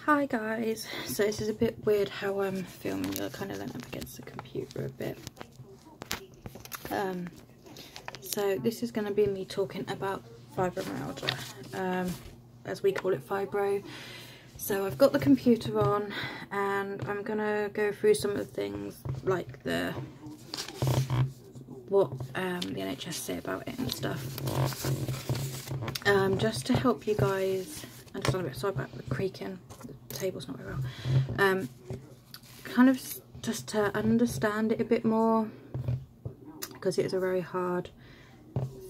Hi guys, so this is a bit weird how I'm filming. I kind of leant up against the computer a bit. So this is going to be me talking about fibromyalgia, as we call it, fibro. So I've got the computer on and I'm going to go through some of the things like what the NHS say about it and stuff, just to help you guys understand a bit. Sorry about the creaking, the table's not very well. Kind of just to understand it a bit more, because it is a very hard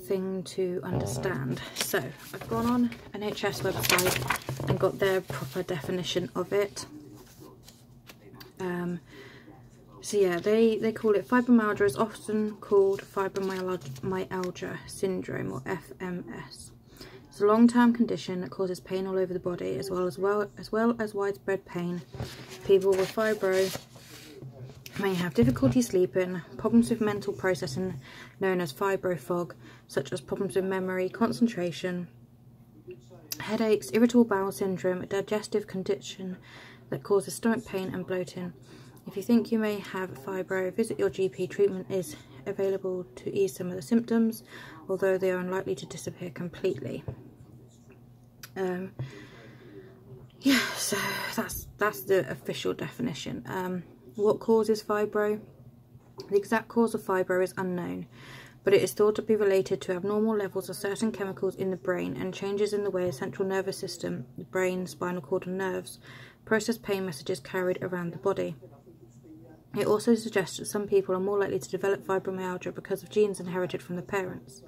thing to understand. So I've gone on NHS website and got their proper definition of it. So yeah, they call it fibromyalgia, is often called fibromyalgia syndrome, or FMS. It's a long-term condition that causes pain all over the body, as well as widespread pain. People with fibro may have difficulty sleeping, problems with mental processing known as fibro fog, such as problems with memory, concentration, headaches, irritable bowel syndrome, a digestive condition that causes stomach pain and bloating. If you think you may have fibro, visit your GP. Treatment is available to ease some of the symptoms, although they are unlikely to disappear completely. Yeah, so that's the official definition. What causes fibro? The exact cause of fibro is unknown, but it is thought to be related to abnormal levels of certain chemicals in the brain and changes in the way the central nervous system, the brain, spinal cord and nerves process pain messages carried around the body. It also suggests that some people are more likely to develop fibromyalgia because of genes inherited from their parents.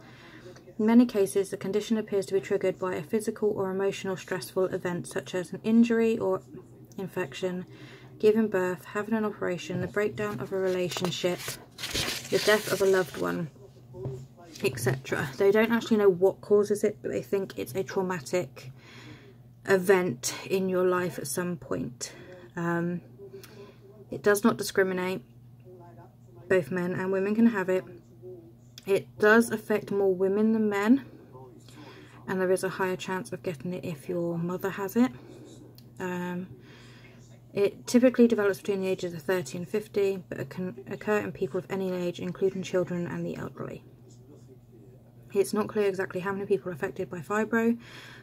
In many cases, the condition appears to be triggered by a physical or emotional stressful event, such as an injury or infection, giving birth, having an operation, the breakdown of a relationship, the death of a loved one, etc. They don't actually know what causes it, but they think it's a traumatic event in your life at some point. It does not discriminate. Both men and women can have it. It does affect more women than men, and there is a higher chance of getting it if your mother has it. It typically develops between the ages of 30 and 50, but it can occur in people of any age, including children and the elderly. It's not clear exactly how many people are affected by fibro,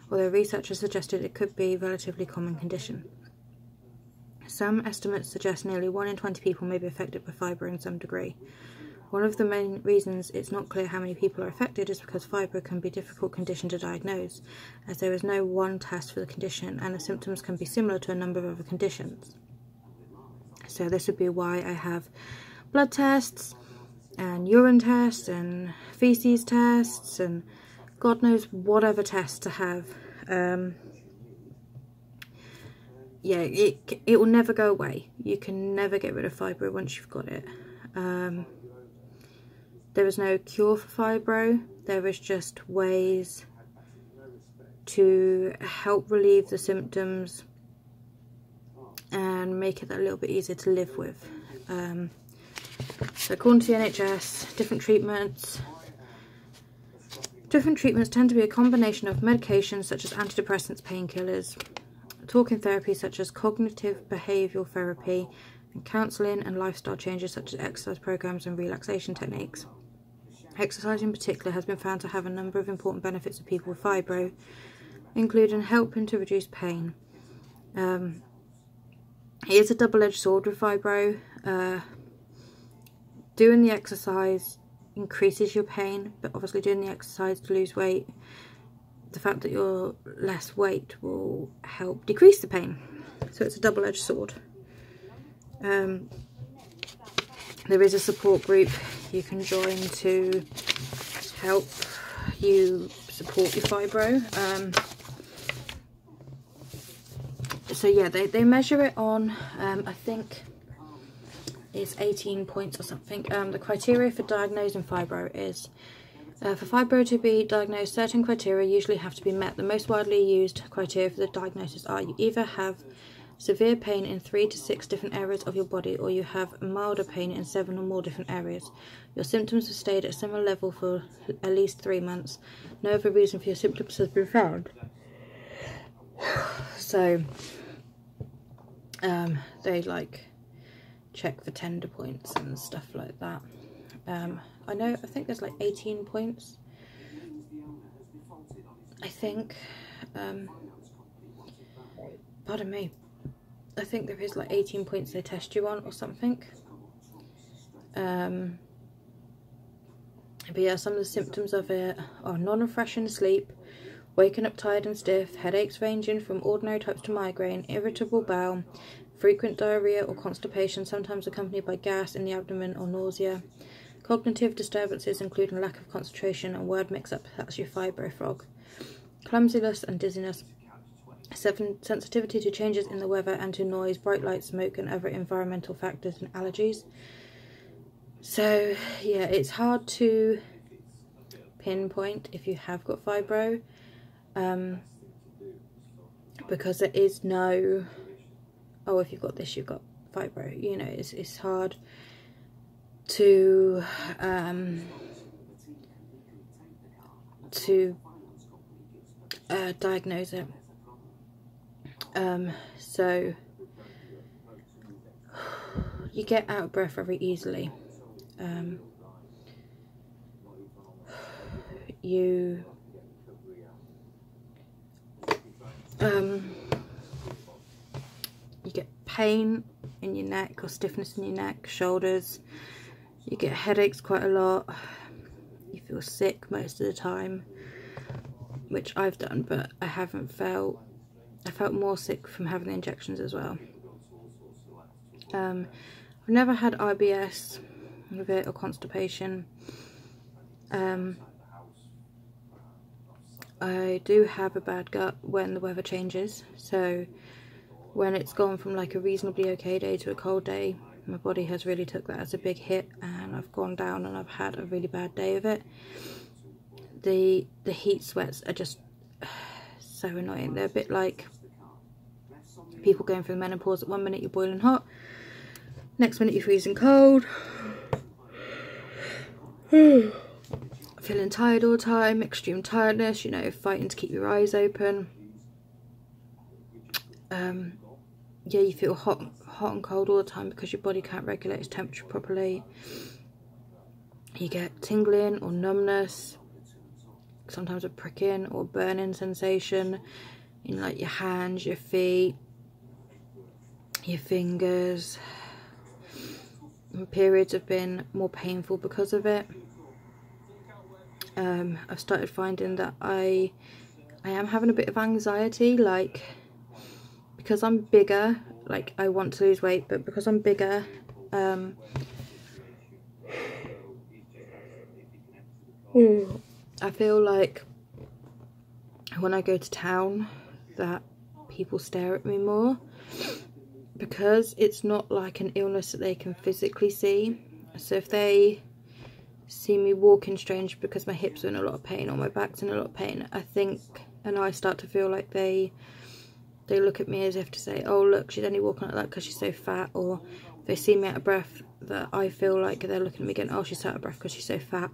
although research has suggested it could be a relatively common condition. Some estimates suggest nearly 1 in 20 people may be affected by fibro in some degree. One of the main reasons it's not clear how many people are affected is because fibro can be a difficult condition to diagnose, as there is no one test for the condition and the symptoms can be similar to a number of other conditions. So this would be why I have blood tests and urine tests and feces tests and God knows whatever tests to have. Yeah, it will never go away. You can never get rid of fibro once you've got it. There is no cure for fibro. There is just ways to help relieve the symptoms and make it a little bit easier to live with. So according to the NHS, different treatments tend to be a combination of medications such as antidepressants, painkillers, talking therapy such as cognitive behavioural therapy, and counselling, and lifestyle changes such as exercise programs and relaxation techniques. Exercise in particular has been found to have a number of important benefits for people with fibro, including helping to reduce pain. It is a double-edged sword with fibro. Doing the exercise increases your pain, but obviously doing the exercise to lose weight, the fact that you're less weight will help decrease the pain. So it's a double-edged sword. There is a support group you can join to help you support your fibro. So yeah, they measure it on, I think it's 18 points or something. The criteria for diagnosing fibro is, for fibro to be diagnosed, certain criteria usually have to be met. The most widely used criteria for the diagnosis are: you either have severe pain in 3 to 6 different areas of your body, or you have milder pain in 7 or more different areas. Your symptoms have stayed at a similar level for at least 3 months. No other reason for your symptoms has been found. So They like check for tender points and stuff like that. I think there's like 18 points, I think. Pardon me, I think there is like 18 points they test you on or something. But yeah, some of the symptoms of it are non-refreshing sleep, waking up tired and stiff, headaches ranging from ordinary types to migraine, irritable bowel, frequent diarrhea or constipation, sometimes accompanied by gas in the abdomen or nausea, cognitive disturbances including lack of concentration and word mix-up, that's your fibro frog, clumsiness and dizziness, sensitivity to changes in the weather and to noise, bright light, smoke and other environmental factors, and allergies. So yeah, it's hard to pinpoint if you have got fibro, because there is no, oh, if you've got this you've got fibro, you know, it's hard to diagnose it. So you get out of breath very easily. You get pain in your neck or stiffness in your neck, shoulders. You get headaches quite a lot. You feel sick most of the time, which I've done, but I felt more sick from having the injections as well. I've never had IBS with it or constipation. I do have a bad gut when the weather changes, so when it's gone from like a reasonably okay day to a cold day, my body has really took that as a big hit, and I've gone down and I've had a really bad day of it. The heat sweats are just so annoying. They're a bit like people going through menopause. At one minute you're boiling hot, next minute you're freezing cold. Feeling tired all the time, extreme tiredness, you know, fighting to keep your eyes open. Yeah, you feel hot and cold all the time because your body can't regulate its temperature properly. You get tingling or numbness, sometimes a pricking or burning sensation in like your hands, your feet, your fingers. And periods have been more painful because of it. I've started finding that I am having a bit of anxiety, like, because I'm bigger, like, I want to lose weight, but because I'm bigger, I feel like when I go to town that people stare at me more, because it's not like an illness that they can physically see. So if they see me walking strange because my hips are in a lot of pain or my back's in a lot of pain, I think, and I start to feel like they look at me as if to say, oh look, she's only walking like that because she's so fat. Or if they see me out of breath, that I feel like they're looking at me going, oh, she's out of breath because she's so fat.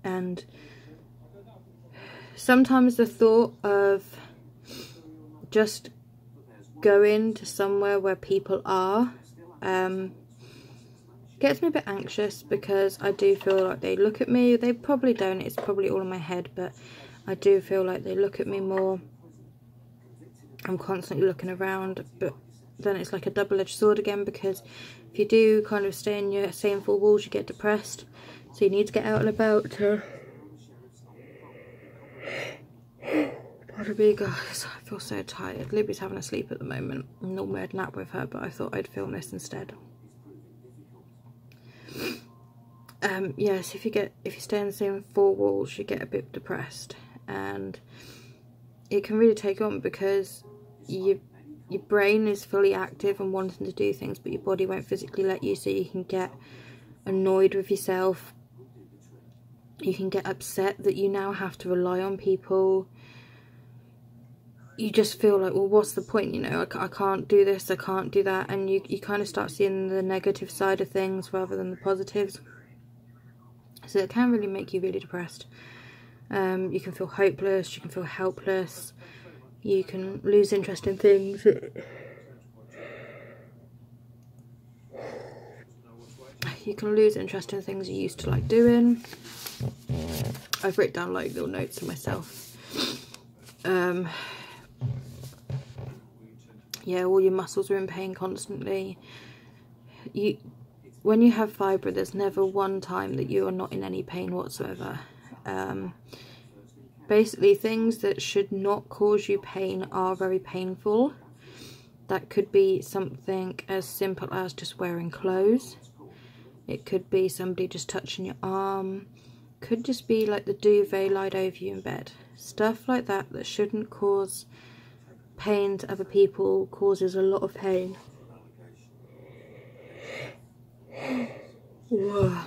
And sometimes the thought of just going to somewhere where people are gets me a bit anxious, because I do feel like they look at me. They probably don't, it's probably all in my head, but I do feel like they look at me more. I'm constantly looking around, but then it's like a double-edged sword again, because if you do kind of stay in four walls, you get depressed, so you need to get out and about to... Pardon me guys, I feel so tired. Libby's having a sleep at the moment. Normally I'd nap with her, but I thought I'd film this instead. Yes, if you stay in the same four walls, you get a bit depressed, and it can really take on, because your brain is fully active and wanting to do things, but your body won't physically let you, so you can get annoyed with yourself. You can get upset that you now have to rely on people. You just feel like, well, what's the point, you know, I can't do this, I can't do that, and you kind of start seeing the negative side of things rather than the positives. So it can really make you really depressed. You can feel hopeless, you can feel helpless, you can lose interest in things. you can lose interest in things you used to like doing. I've written down like little notes to myself. Yeah, all your muscles are in pain constantly. When you have fibro, there's never one time that you are not in any pain whatsoever. Basically, things that should not cause you pain are very painful. That could be something as simple as just wearing clothes. It could be somebody just touching your arm. Could just be like the duvet laid over you in bed. Stuff like that that shouldn't cause pain to other people causes a lot of pain. Whoa.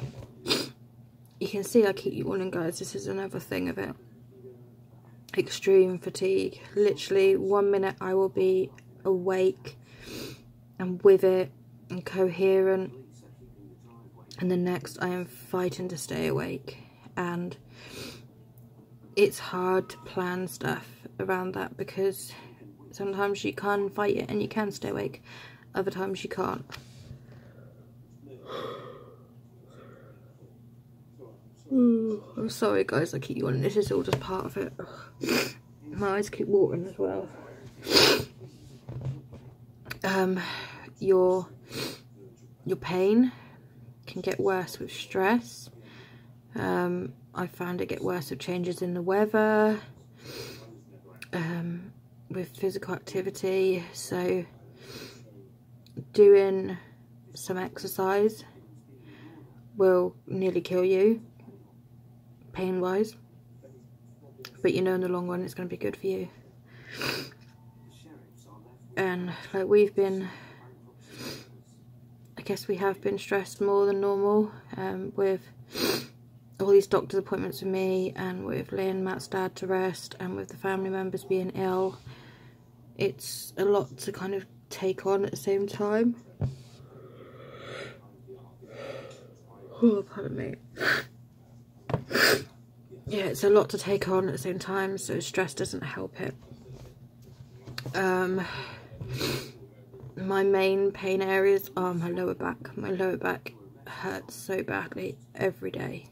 You can see I keep yawning, guys. This is another thing of it. Extreme fatigue. Literally 1 minute I will be awake and with it and coherent, and the next I am fighting to stay awake, and it's hard to plan stuff around that because sometimes you can fight it and you can stay awake, other times you can't. I'm sorry guys, I keep yawning. This is all just part of it. My eyes keep watering as well. Your pain can get worse with stress. I found it get worse with changes in the weather, with physical activity. So doing some exercise will nearly kill you pain wise, but you know in the long run it's going to be good for you. And like I guess we have been stressed more than normal, with all these doctor's appointments with me, and with laying Matt's dad to rest, and with the family members being ill. It's a lot to kind of take on at the same time. Oh, pardon me. Yeah, it's a lot to take on at the same time, so stress doesn't help it. My main pain areas are my lower back. My lower back hurts so badly every day.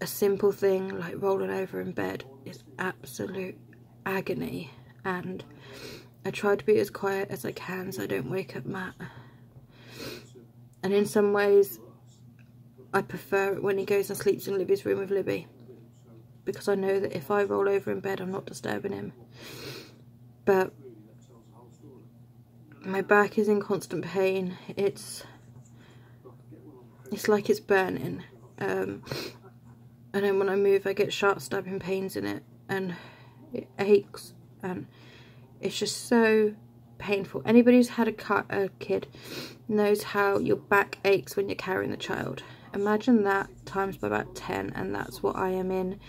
A simple thing like rolling over in bed is absolute agony, and I try to be as quiet as I can so I don't wake up Matt. And in some ways I prefer it when he goes and sleeps in Libby's room with Libby, because I know that if I roll over in bed I'm not disturbing him. But my back is in constant pain. It's like it's burning, and then when I move I get sharp stabbing pains in it, and it aches, and it's just so painful. Anybody who's had a kid knows how your back aches when you're carrying the child. Imagine that times by about 10, and that's what I am in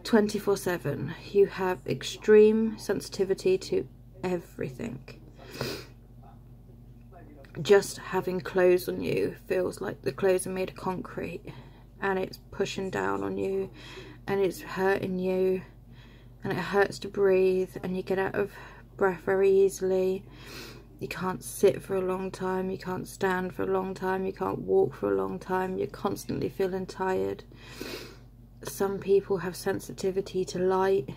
24/7. You have extreme sensitivity to everything. Just having clothes on you feels like the clothes are made of concrete, and it's pushing down on you, and it's hurting you, and it hurts to breathe, and you get out of breath very easily. You can't sit for a long time, you can't stand for a long time, you can't walk for a long time, you're constantly feeling tired. Some people have sensitivity to light,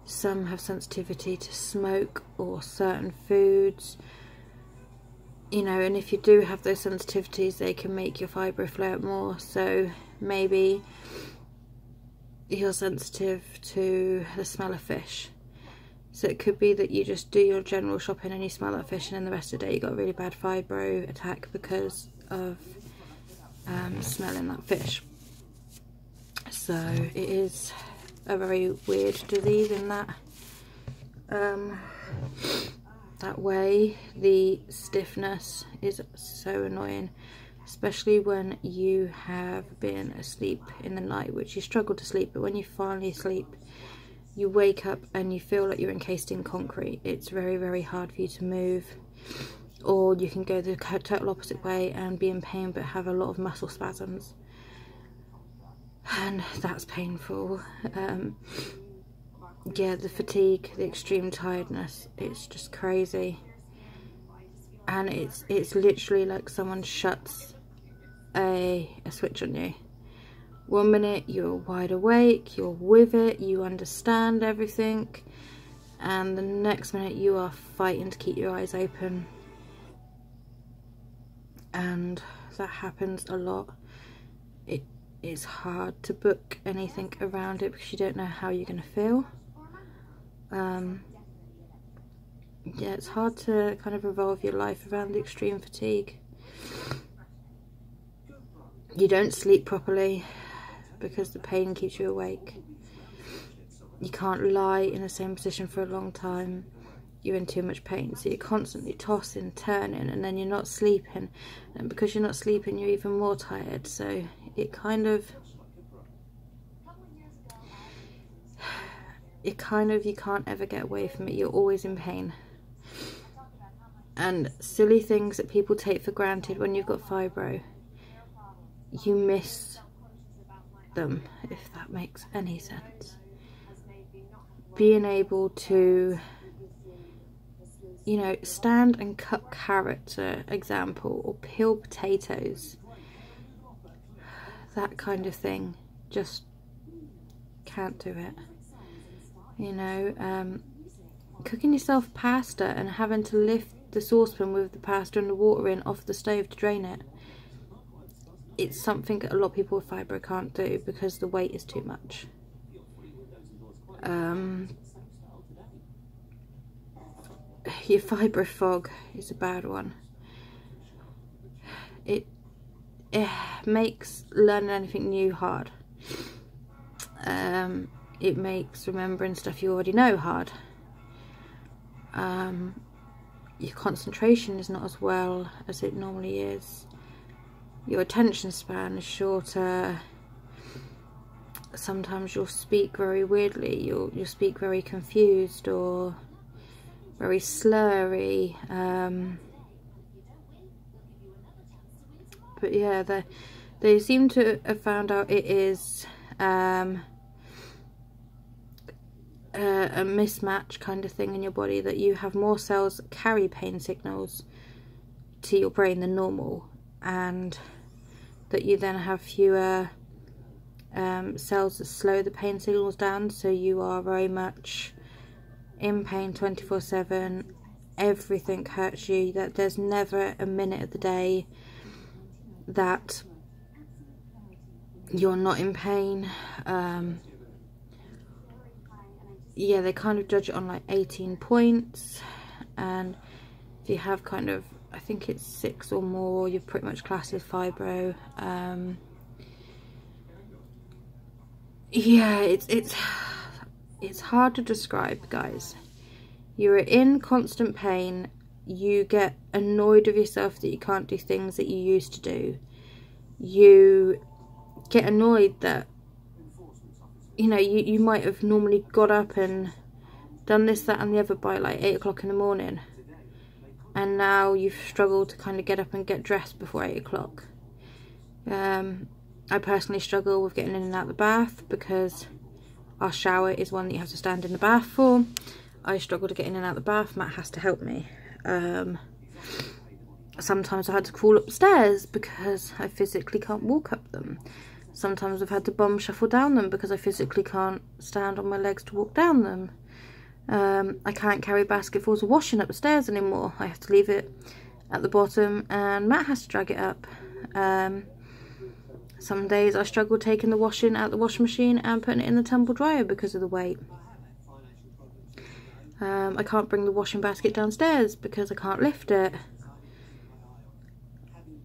some have sensitivity to smoke or certain foods, you know, and if you do have those sensitivities they can make your fibro flare up more. So maybe you're sensitive to the smell of fish. So it could be that you just do your general shopping and you smell that fish, and then the rest of the day you got a really bad fibro attack because of smelling that fish. So it is a very weird disease in that way. The stiffness is so annoying, especially when you have been asleep in the night, which you struggle to sleep, but when you finally sleep you wake up and you feel like you're encased in concrete. It's very, very hard for you to move. Or you can go the total opposite way and be in pain but have a lot of muscle spasms, and that's painful. Yeah, the fatigue, the extreme tiredness, it's just crazy. and it's literally like someone shuts a switch on you. 1 minute you're wide awake, you're with it, you understand everything, and the next minute you are fighting to keep your eyes open. And that happens a lot. It is hard to book anything around it because you don't know how you're going to feel. Yeah, it's hard to kind of revolve your life around the extreme fatigue. You don't sleep properly because the pain keeps you awake. You can't lie in the same position for a long time. You're in too much pain, so you're constantly tossing, turning, and then you're not sleeping, and because you're not sleeping you're even more tired. So it kind of you can't ever get away from it. You're always in pain. And silly things that people take for granted when you've got fibro, you miss them, if that makes any sense. Being able to, you know, stand and cut carrots, for example, or peel potatoes, that kind of thing, just can't do it. You know, cooking yourself pasta and having to lift the saucepan with the pasta and the water in off the stove to drain it, it's something that a lot of people with fibro can't do because the weight is too much. Your fibro fog is a bad one. It makes learning anything new hard. It makes remembering stuff you already know hard. Your concentration is not as well as it normally is. Your attention span is shorter. Sometimes you'll speak very weirdly. You'll speak very confused or very slurry. But yeah, they seem to have found out it is a mismatch kind of thing in your body, that you have more cells that carry pain signals to your brain than normal, and that you then have fewer cells that slow the pain signals down, so you are very much in pain 24/7. Everything hurts you, that there's never a minute of the day that you're not in pain. Yeah, they kind of judge it on like 18 points, and if you have kind of, I think it's 6 or more, you're pretty much classed as fibro. Yeah, it's hard to describe, guys. You're in constant pain. You get annoyed with yourself that you can't do things that you used to do. You get annoyed that, you know, you might have normally got up and done this, that and the other by like 8 o'clock in the morning, and now you've struggled to kind of get up and get dressed before 8 o'clock. I personally struggle with getting in and out of the bath because our shower is one that you have to stand in the bath for. I struggle to get in and out of the bath. Matt has to help me. Sometimes I had to crawl up the stairs because I physically can't walk up them. Sometimes I've had to bum shuffle down them because I physically can't stand on my legs to walk down them. I can't carry basketfuls of washing up the stairs anymore. I have to leave it at the bottom and Matt has to drag it up. Some days I struggle taking the washing out the washing machine and putting it in the tumble dryer because of the weight. I can't bring the washing basket downstairs because I can't lift it.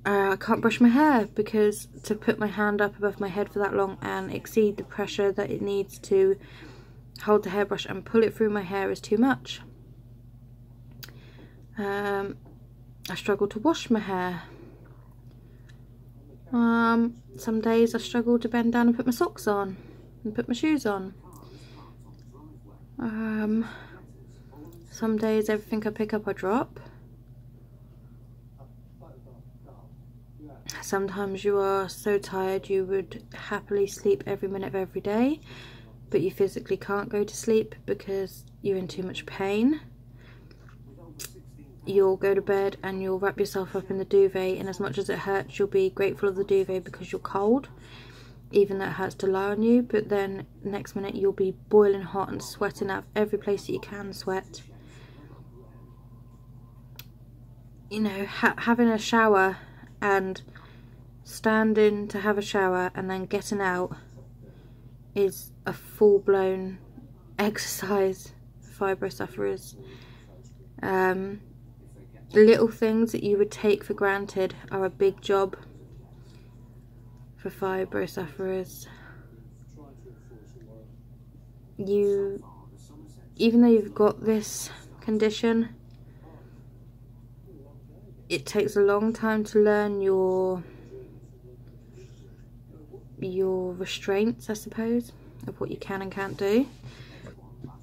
I can't brush my hair because to put my hand up above my head for that long and exceed the pressure that it needs to hold the hairbrush and pull it through my hair is too much. I struggle to wash my hair. Some days I struggle to bend down and put my socks on and put my shoes on. Some days everything I pick up I drop. Sometimes you are so tired you would happily sleep every minute of every day, but you physically can't go to sleep because you're in too much pain. you'll go to bed and you'll wrap yourself up in the duvet, and as much as it hurts, you'll be grateful of the duvet because you're cold, even though it hurts to lie on you. But then next minute you'll be boiling hot and sweating out every place that you can sweat. You know, having a shower and standing to have a shower and then getting out is a full-blown exercise for fibro sufferers. Little things that you would take for granted are a big job for fibro sufferers. Even though you've got this condition, it takes a long time to learn your restraints, I suppose, of what you can and can't do.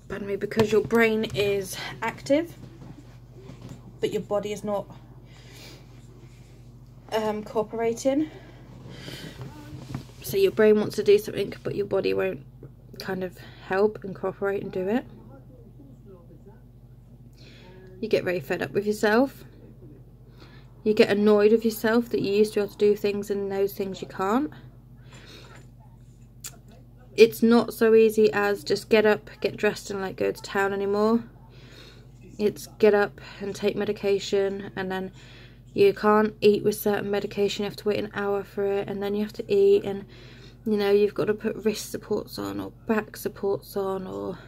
Pardon me, because your brain is active, but your body is not cooperating. So your brain wants to do something, but your body won't kind of help and cooperate and do it. You get very fed up with yourself. You get annoyed with yourself that you used to be able to do things and those things you can't. It's not so easy as just get up, get dressed and like go to town anymore. It's get up and take medication, and then you can't eat with certain medication, you have to wait an hour for it, and then you have to eat, and you know, you've got to put wrist supports on or back supports on, or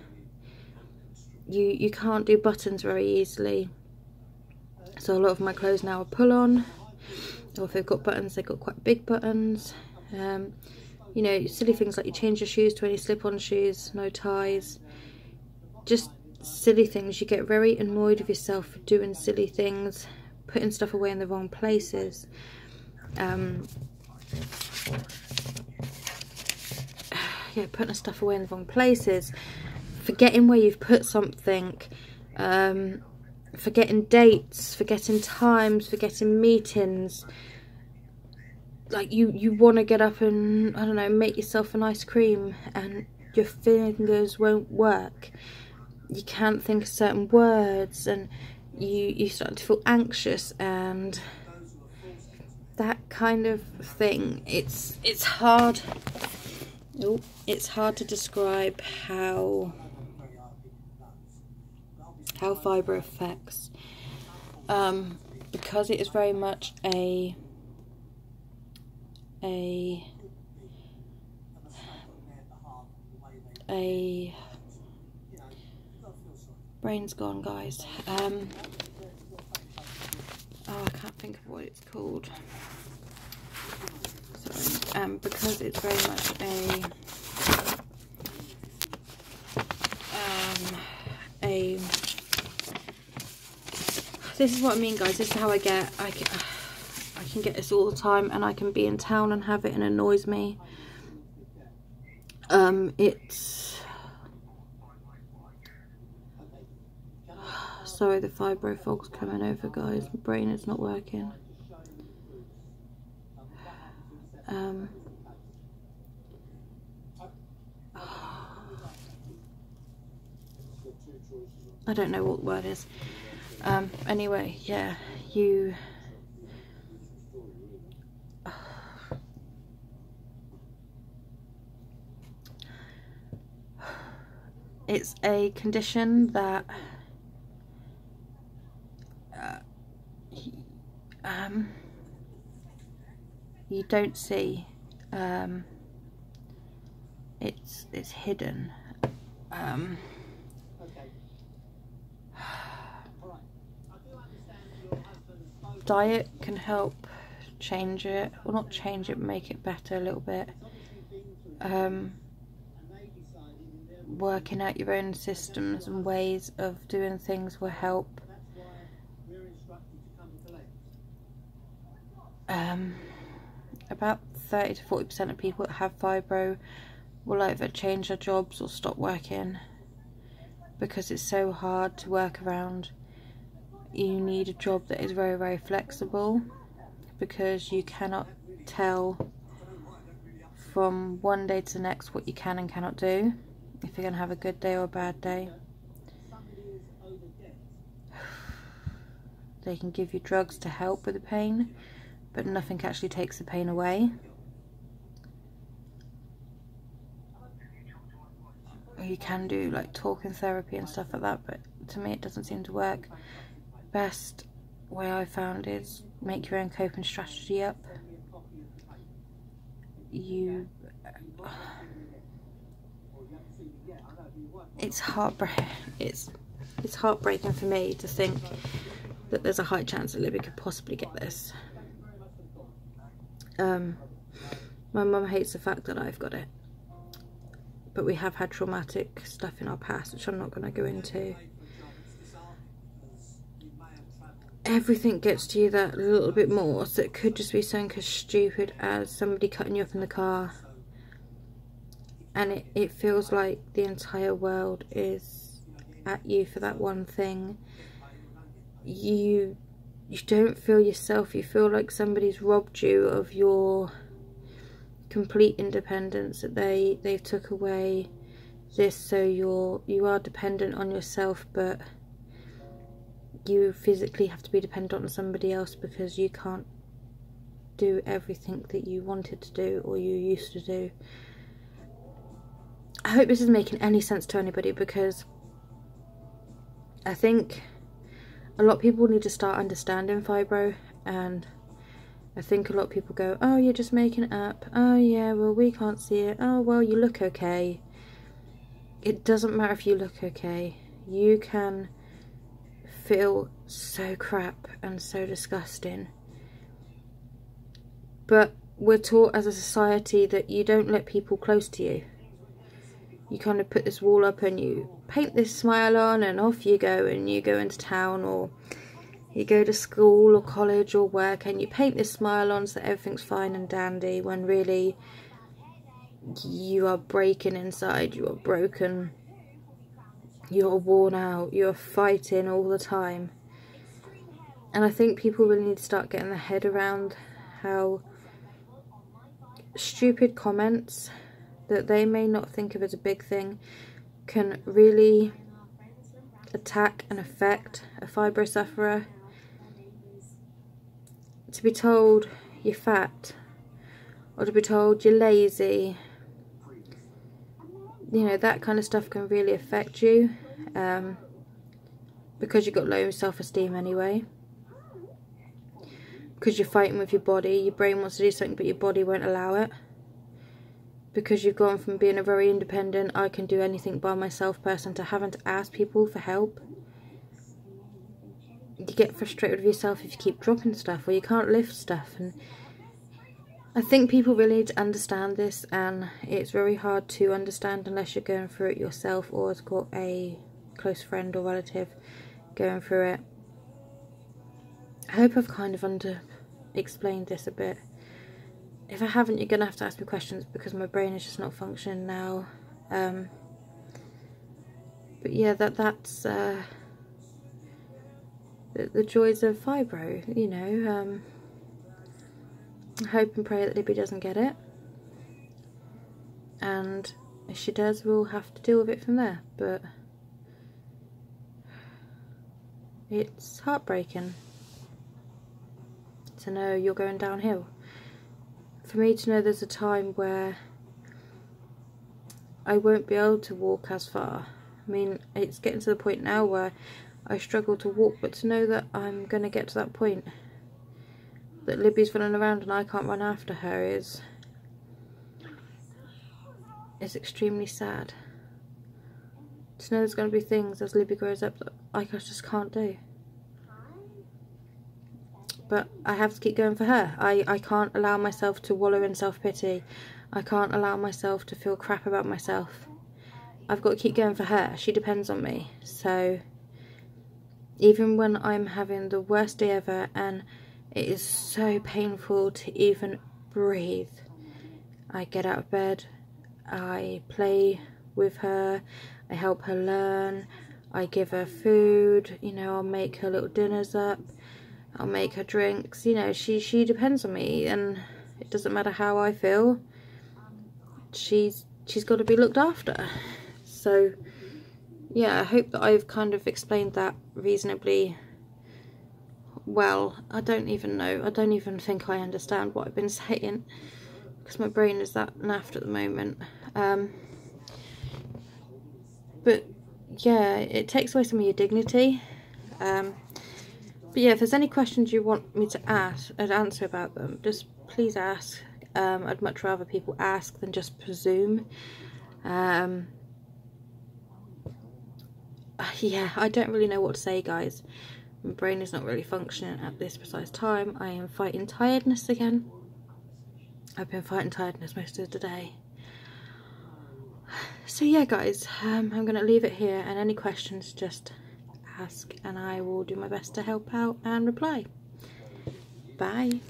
you can't do buttons very easily. So a lot of my clothes now are pull on, or if they've got buttons, they've got quite big buttons. You know, silly things like you change your shoes to any slip-on shoes, no ties, just silly things. You get very annoyed with yourself for doing silly things, putting stuff away in the wrong places. Yeah, putting stuff away in the wrong places, forgetting where you've put something, forgetting dates, forgetting times, forgetting meetings. Like you want to get up and, I don't know, make yourself an ice cream and your fingers won't work. You can't think of certain words, and you start to feel anxious and that kind of thing. It's hard. Oh, it's hard to describe how fibro affects, because it is very much a brain's gone, guys. Oh, I can't think of what it's called. Sorry. Because it's very much this is what I mean, guys. This is how I can get this all the time, and I can be in town and have it and it annoys me. Sorry, the fibro fog's coming over, guys. My brain is not working. I don't know what the word is. Anyway, yeah, it's a condition that you don't see. It's hidden. Diet can help change it, or not change it, make it better a little bit. Working out your own systems and ways of doing things will help. About 30 to 40% of people that have fibro will either change their jobs or stop working because it's so hard to work around. You need a job that is very, very flexible, because you cannot tell from one day to the next what you can and cannot do, if you're going to have a good day or a bad day. they can give you drugs to help with the pain, but nothing actually takes the pain away. You can do like talking therapy and stuff like that, but to me it doesn't seem to work. Best way I found is make your own coping strategy up. It's heartbreaking for me to think that there's a high chance that Libby could possibly get this. My mum hates the fact that I've got it, but we have had traumatic stuff in our past, which I'm not going to go into. Everything gets to you that little bit more, so it could just be something as stupid as somebody cutting you up in the car, and it feels like the entire world is at you for that one thing. You don't feel yourself. You feel like somebody's robbed you of your complete independence, that they've took away this, so you are dependent on yourself, but you physically have to be dependent on somebody else because you can't do everything that you wanted to do or you used to do. I hope this is making any sense to anybody, because I think a lot of people need to start understanding fibro, and I think a lot of people go, oh, you're just making it up, oh yeah, well we can't see it, oh well you look okay. It doesn't matter if you look okay. You can feel so crap and so disgusting, but we're taught as a society that you don't let people close to you. You kind of put this wall up and you paint this smile on and off you go, and you go into town or you go to school or college or work and you paint this smile on so that everything's fine and dandy, when really you are breaking inside, you are broken, you're worn out, you're fighting all the time. And I think people really need to start getting their head around how stupid comments that they may not think of as a big thing can really attack and affect a fibro sufferer. To be told you're fat, or to be told you're lazy, you know, that kind of stuff can really affect you, because you've got low self-esteem anyway, because you're fighting with your body. Your brain wants to do something but your body won't allow it, because you've gone from being a very independent, I can do anything by myself person, to having to ask people for help. You get frustrated with yourself if you keep dropping stuff or you can't lift stuff, and I think people really need to understand this, and it's very hard to understand unless you're going through it yourself or has got a close friend or relative going through it. I hope I've kind of explained this a bit. If I haven't, you're going to have to ask me questions because my brain is just not functioning now. But yeah, that's the joys of fibro, you know. I hope and pray that Libby doesn't get it, and if she does, we'll have to deal with it from there. But it's heartbreaking to know you're going downhill. For me to know there's a time where I won't be able to walk as far. I mean, it's getting to the point now where I struggle to walk, but to know that I'm going to get to that point, that Libby's running around and I can't run after her, is extremely sad. To know there's going to be things as Libby grows up that I just can't do. But I have to keep going for her. I can't allow myself to wallow in self-pity. I can't allow myself to feel crap about myself. I've got to keep going for her. She depends on me. So even when I'm having the worst day ever and it is so painful to even breathe, I get out of bed, I play with her, I help her learn, I give her food, you know, I'll make her little dinners up, I'll make her drinks, you know, she depends on me, and it doesn't matter how I feel, she's got to be looked after. So yeah, I hope that I've kind of explained that reasonably well. I don't even know. I don't even think I understand what I've been saying, because my brain is that naffed at the moment. But yeah, it takes away some of your dignity. But yeah, if there's any questions you want me to ask and answer about them, just please ask. I'd much rather people ask than just presume. Yeah, I don't really know what to say, guys. My brain is not really functioning at this precise time. I am fighting tiredness again. I've been fighting tiredness most of the day. So yeah, guys, I'm going to leave it here, and any questions, just ask, and I will do my best to help out and reply. Bye.